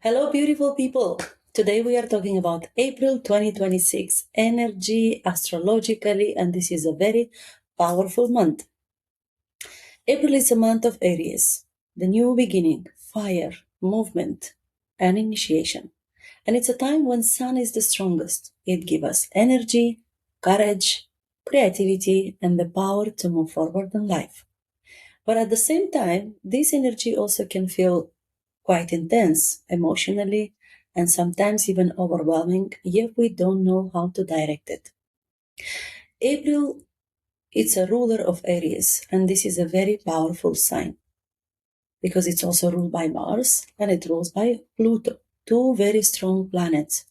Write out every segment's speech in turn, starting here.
Hello, beautiful people. Today we are talking about April 2026 energy astrologically, and this is a very powerful month. April is a month of Aries, the new beginning, fire, movement, and initiation. And it's a time when sun is the strongest. It gives us energy, courage, creativity, and the power to move forward in life. But at the same time, this energy also can feel quite intense emotionally and sometimes even overwhelming if we don't know how to direct it. April, it's a ruler of Aries, and this is a very powerful sign because it's also ruled by Mars and it rules by Pluto, two very strong planets.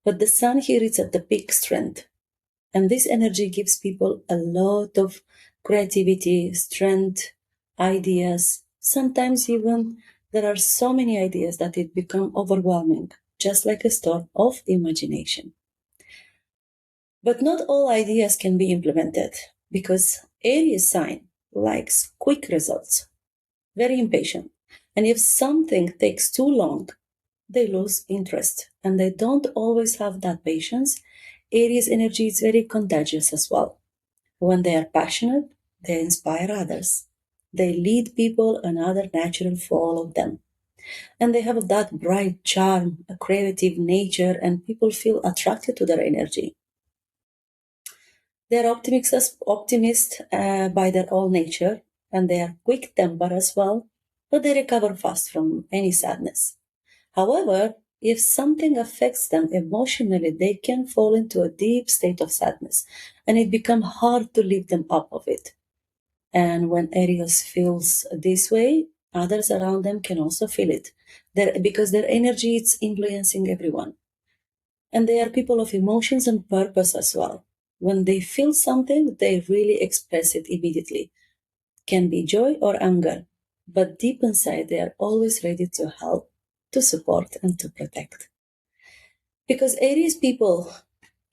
But the sun here is at the peak strength, and this energy gives people a lot of creativity, strength, ideas. Sometimes even there are so many ideas that it becomes overwhelming, just like a storm of imagination. But not all ideas can be implemented because Aries sign likes quick results, very impatient. And if something takes too long, they lose interest and they don't always have that patience. Aries energy is very contagious as well. When they are passionate, they inspire others. They lead people and other natural follow them. And they have that bright charm, a creative nature, and people feel attracted to their energy. They're optimist by their own nature, and they are quick tempered as well, but they recover fast from any sadness. However, if something affects them emotionally, they can fall into a deep state of sadness, and it becomes hard to lift them up of it. And when Aries feels this way, others around them can also feel it. Because their energy is influencing everyone. And they are people of emotions and purpose as well. When they feel something, they really express it immediately. Can be joy or anger, but deep inside they are always ready to help, to support, and to protect. Because Aries people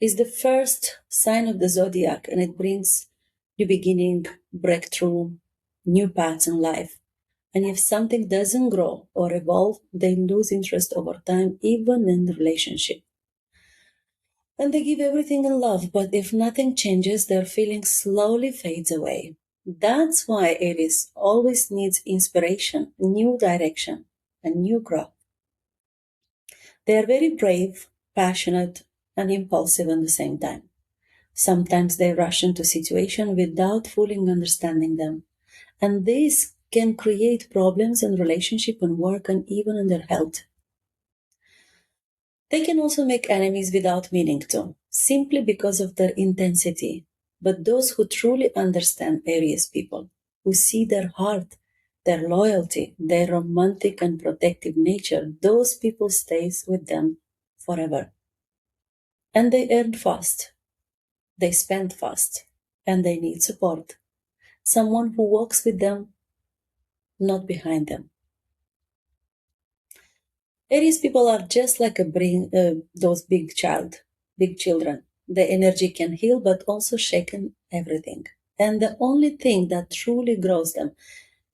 is the first sign of the zodiac, and it brings new beginning, breakthrough, new paths in life. And if something doesn't grow or evolve, they lose interest over time, even in the relationship. And they give everything in love, but if nothing changes, their feeling slowly fades away. That's why Aries always needs inspiration, new direction, and new growth. They are very brave, passionate, and impulsive at the same time. Sometimes they rush into situations without fully understanding them. And this can create problems in relationship and work and even in their health. They can also make enemies without meaning to, simply because of their intensity. But those who truly understand Aries people, who see their heart, their loyalty, their romantic and protective nature, those people stays with them forever. And they earn fast, they spend fast, and they need support. Someone who walks with them, not behind them. Aries people are just like those big children. The energy can heal, but also shaken everything. And the only thing that truly grows them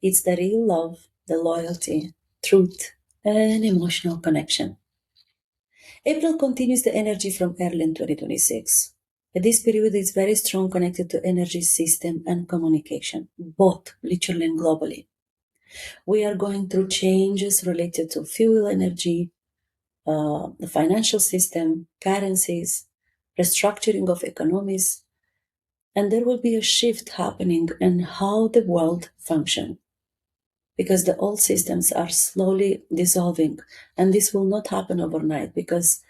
is the real love, the loyalty, truth, and emotional connection. April continues the energy from early in 2026. This period is very strong connected to energy system and communication, both literally and globally. We are going through changes related to fuel energy, the financial system, currencies, restructuring of economies, and there will be a shift happening in how the world functions because the old systems are slowly dissolving, and this will not happen overnight because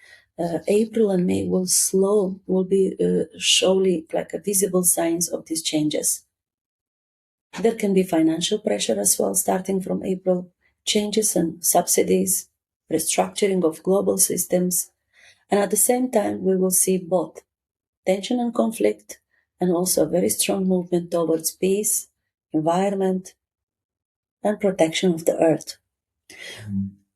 April and May will be surely like a visible signs of these changes. There can be financial pressure as well starting from April, changes in subsidies, restructuring of global systems, and at the same time we will see both tension and conflict and also a very strong movement towards peace, environment, and protection of the earth.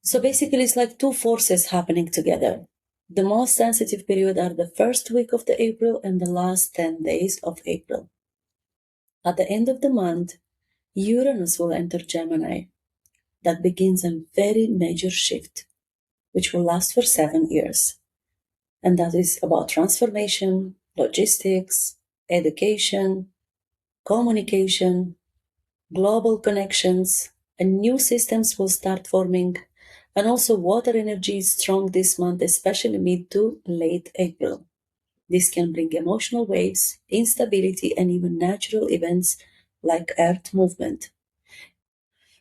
So basically it's like two forces happening together. The most sensitive period are the first week of the April and the last 10 days of April. At the end of the month, Uranus will enter Gemini. That begins a very major shift. which will last for 7 years. And that is about transformation, logistics, education, communication, global connections, and new systems will start forming. And also water energy is strong this month, especially mid to late April. This can bring emotional waves, instability, and even natural events like earth movement.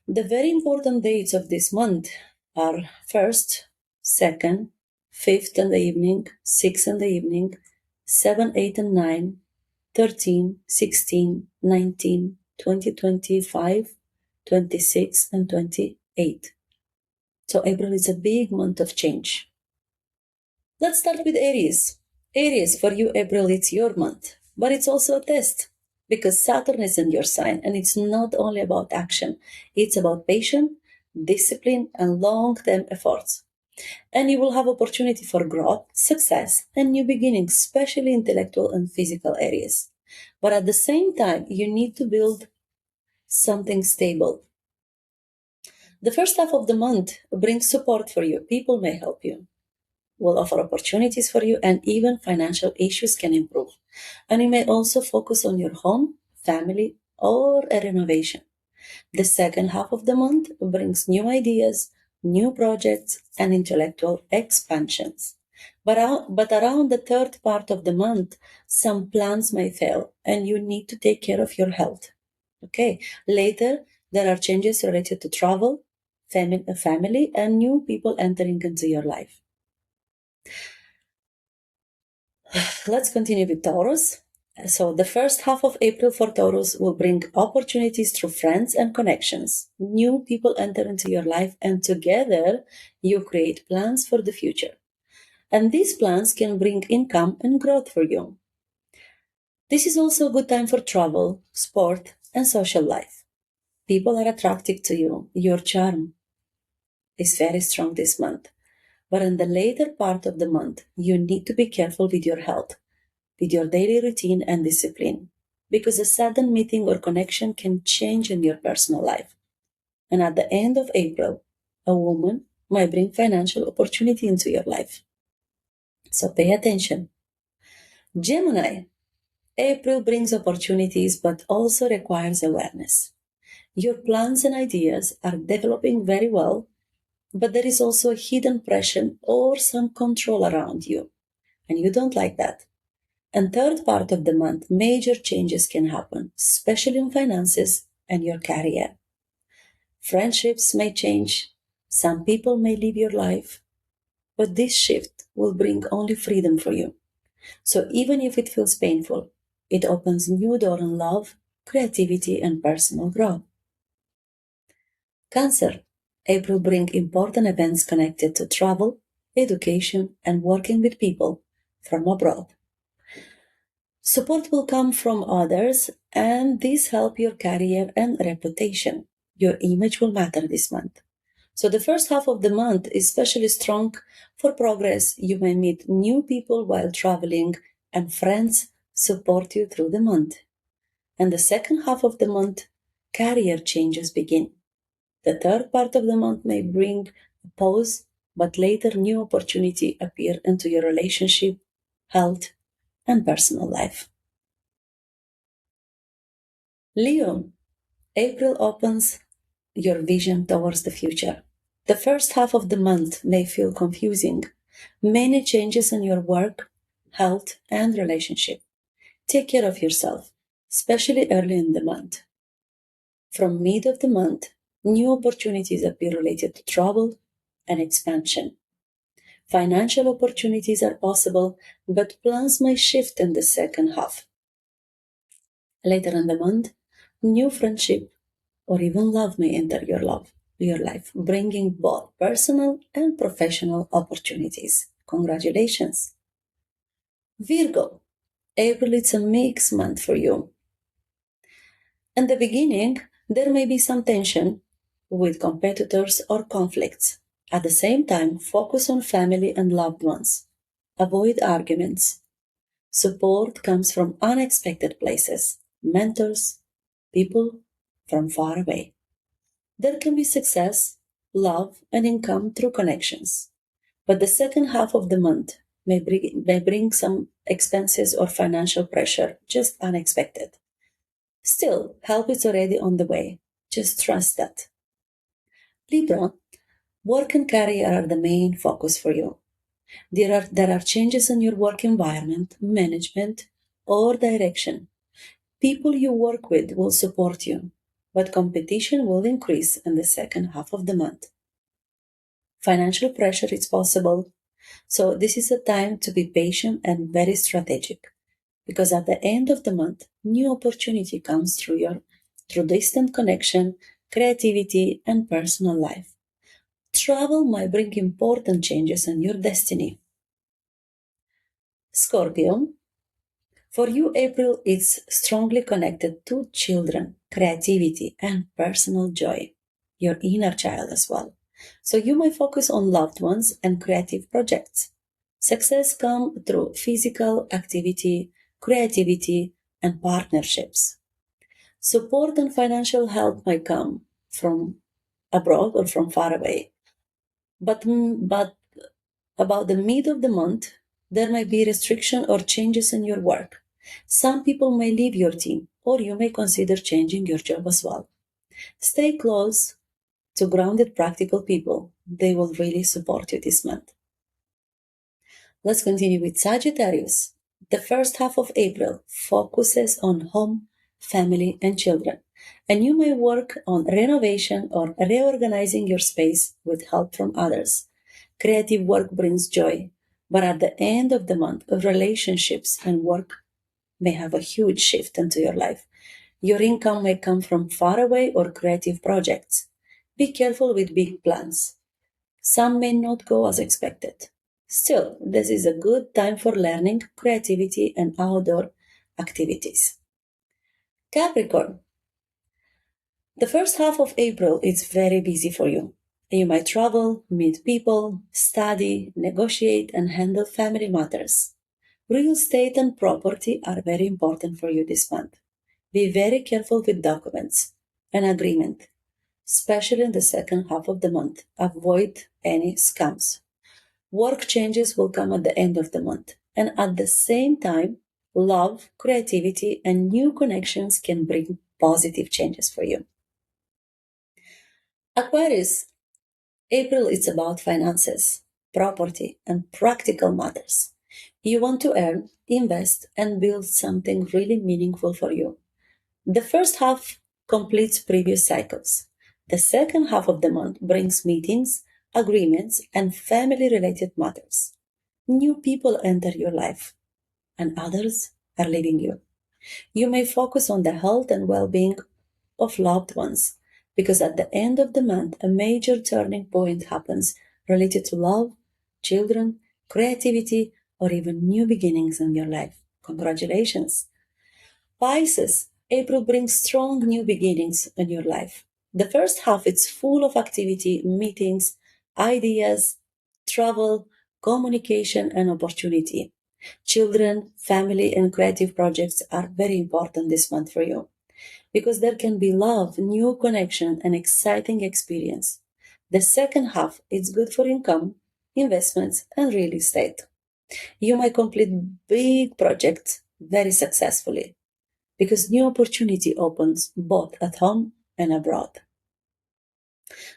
The very important dates of this month are 1st, 2nd, 5th in the evening, 6th in the evening, 7, 8, and 9, 13, 16, 19, 20, 25, 26, and 28. So April is a big month of change. Let's start with Aries. Aries, for you, April, it's your month, but it's also a test because Saturn is in your sign and it's not only about action, it's about patience, discipline, and long-term efforts. And you will have opportunity for growth, success, and new beginnings, especially intellectual and physical areas. But at the same time, you need to build something stable. The first half of the month brings support for you. People may help you, will offer opportunities for you, and even financial issues can improve. And you may also focus on your home, family, or a renovation. The second half of the month brings new ideas, new projects, and intellectual expansions. But around the third part of the month, some plans may fail, and you need to take care of your health. Okay. Later, there are changes related to travel, family, and new people entering into your life. Let's continue with Taurus. So the first half of April for Taurus will bring opportunities through friends and connections. New people enter into your life and together you create plans for the future. And these plans can bring income and growth for you. This is also a good time for travel, sport, and social life. People are attracted to you. Your charm is very strong this month. But in the later part of the month, you need to be careful with your health, with your daily routine and discipline, because a sudden meeting or connection can change in your personal life. And at the end of April, a woman might bring financial opportunity into your life. So pay attention. Gemini, April brings opportunities but also requires awareness. Your plans and ideas are developing very well, but there is also a hidden pressure or some control around you, and you don't like that. And third part of the month, major changes can happen, especially in finances and your career. Friendships may change, some people may leave your life, but this shift will bring only freedom for you. So even if it feels painful, it opens new door in love, creativity, and personal growth. Cancer, April bring important events connected to travel, education, and working with people from abroad. Support will come from others, and this help your career and reputation. Your image will matter this month. So the first half of the month is especially strong for progress. You may meet new people while traveling, and friends support you through the month. And the second half of the month, career changes begin. The third part of the month may bring a pause, but later new opportunity appear into your relationship, health, and personal life. Leo, April opens your vision towards the future. The first half of the month may feel confusing. Many changes in your work, health, and relationship. Take care of yourself, especially early in the month. From mid of the month, new opportunities appear related to travel and expansion. Financial opportunities are possible, but plans may shift in the second half. Later in the month, new friendship or even love may enter your life, bringing both personal and professional opportunities. Congratulations. Virgo, April is a mixed month for you. In the beginning, there may be some tension with competitors or conflicts. At the same time, focus on family and loved ones. Avoid arguments. Support comes from unexpected places, mentors, people from far away. There can be success, love, and income through connections. But the second half of the month may bring some expenses or financial pressure, just unexpected. Still, help is already on the way. Just trust that. Libra, work and career are the main focus for you. There are changes in your work environment, management, or direction. People you work with will support you, but competition will increase in the second half of the month. Financial pressure is possible, so this is a time to be patient and very strategic, because at the end of the month, new opportunity comes through distant connection, creativity, and personal life. Travel might bring important changes in your destiny. Scorpio, for you, April is strongly connected to children, creativity, and personal joy, your inner child as well. So you may focus on loved ones and creative projects. Success comes through physical activity, creativity, and partnerships. Support and financial help might come from abroad or from far away. But about the mid of the month, there might be restriction or changes in your work. Some people may leave your team, or you may consider changing your job as well. Stay close to grounded, practical people. They will really support you this month. Let's continue with Sagittarius. The first half of April focuses on home, family, and children, and you may work on renovation or reorganizing your space with help from others. Creative work brings joy, but at the end of the month, relationships and work may have a huge shift into your life. Your income may come from far away or creative projects. Be careful with big plans. Some may not go as expected. Still, this is a good time for learning, creativity, and outdoor activities. Capricorn. The first half of April is very busy for you. You might travel, meet people, study, negotiate, and handle family matters. Real estate and property are very important for you this month. Be very careful with documents and agreement, especially in the second half of the month. Avoid any scams. Work changes will come at the end of the month, and at the same time, love, creativity, and new connections can bring positive changes for you. Aquarius, April is about finances, property, and practical matters. You want to earn, invest, and build something really meaningful for you. The first half completes previous cycles. The second half of the month brings meetings, agreements, and family related matters. New people enter your life, and others are leaving you. You may focus on the health and well being of loved ones, because at the end of the month, a major turning point happens related to love, children, creativity, or even new beginnings in your life. Congratulations! Pisces, April brings strong new beginnings in your life. The first half is full of activity, meetings, ideas, travel, communication, and opportunity. Children, family, and creative projects are very important this month for you, because there can be love, new connection, and exciting experience. The second half is good for income, investments, and real estate. You might complete big projects very successfully, because new opportunity opens both at home and abroad.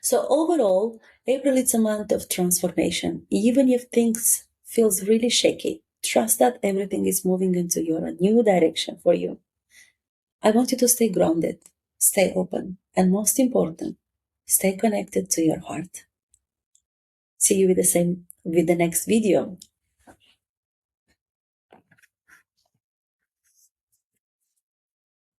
So overall, April is a month of transformation. Even if things feels really shaky, trust that everything is moving into your new direction for you. I want you to stay grounded, stay open, and most important, stay connected to your heart. See you with the next video.